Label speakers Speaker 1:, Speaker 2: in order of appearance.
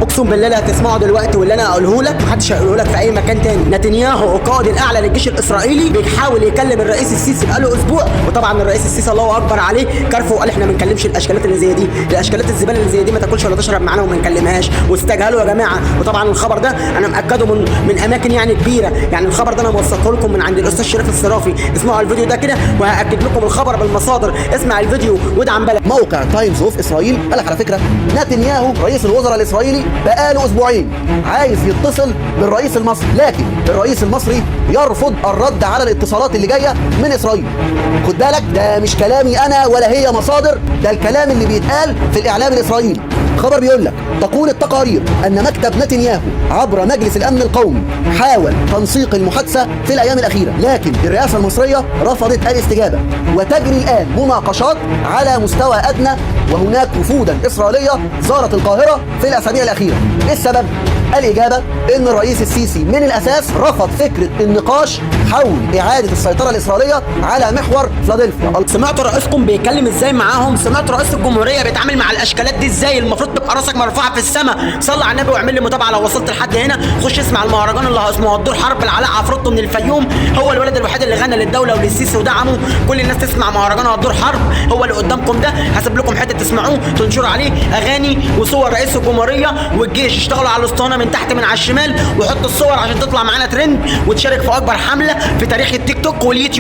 Speaker 1: اقسم بالله اللي هتسمعه دلوقتي واللي انا هقوله لك محدش هيقوله لك في اي مكان تاني. نتنياهو القائد الاعلى للجيش الاسرائيلي بيحاول يكلم الرئيس السيسي بقاله اسبوع، وطبعا الرئيس السيسي الله اكبر عليه كرفه وقال احنا ما نكلمش الاشكالات اللي زي دي، الاشكالات الزباله اللي زي دي ما تاكلش ولا تشرب معانا وما نكلمهاش، واستجهلوا يا جماعه. وطبعا الخبر ده انا مأكده من اماكن يعني كبيره، يعني الخبر ده انا موثقه لكم من عند الاستاذ شريف الصرافي. اسمعوا الفيديو ده كده وهاكد لكم الخبر بالمصادر. اسمع الفيديو وادعم بلد.
Speaker 2: موقع تايمز اوف اسرائيل قال لك على فكره نتنياهو رئيس الوزراء الاسرائيلي بقاله اسبوعين عايز يتصل بالرئيس المصري، لكن الرئيس المصري يرفض الرد على الاتصالات اللي جايه من اسرائيل. خد بالك ده مش كلامي انا ولا هي مصادر، ده الكلام اللي بيتقال في الاعلام الاسرائيلي. خبر بيقول لك تقول التقارير ان مكتب نتنياهو عبر مجلس الامن القومي حاول تنسيق المحادثه في الايام الاخيره، لكن الرئاسه المصريه رفضت الاستجابه، وتجري الان مناقشات على مستوى ادنى، وهناك وفودا اسرائيليه زارت القاهره في الاسابيع الاخيره. ايه السبب؟ الإجابة إن الرئيس السيسي من الأساس رفض فكرة النقاش حول إعادة السيطرة الإسرائيلية على محور فيلادلفيا.
Speaker 1: سمعتوا رئيسكم بيتكلم ازاي معاهم؟ سمعتوا رئيس الجمهورية بيتعامل مع الأشكالات دي ازاي؟ المفروض تبقى راسك مرفوعة في السماء. صلي على النبي واعمل لي متابعة لو وصلت لحد هنا. خش اسمع المهرجان اللي اسمه الدور حرب العلاء عفروتو من الفيوم، هو الولد الوحيد اللي غنى للدولة وللسيسي ودعمه. كل الناس تسمع مهرجان الدور حرب، هو اللي قدامكم ده. هسيب لكم حتة تسمعوه تنشروا عليه أغاني وصور رئيس الجمهورية والجيش اشتغلوا على الأسطوانة من تحت من على الشمال، وحط الصور عشان تطلع معانا ترند وتشارك في اكبر حمله في تاريخ التيك توك واليوتيوب.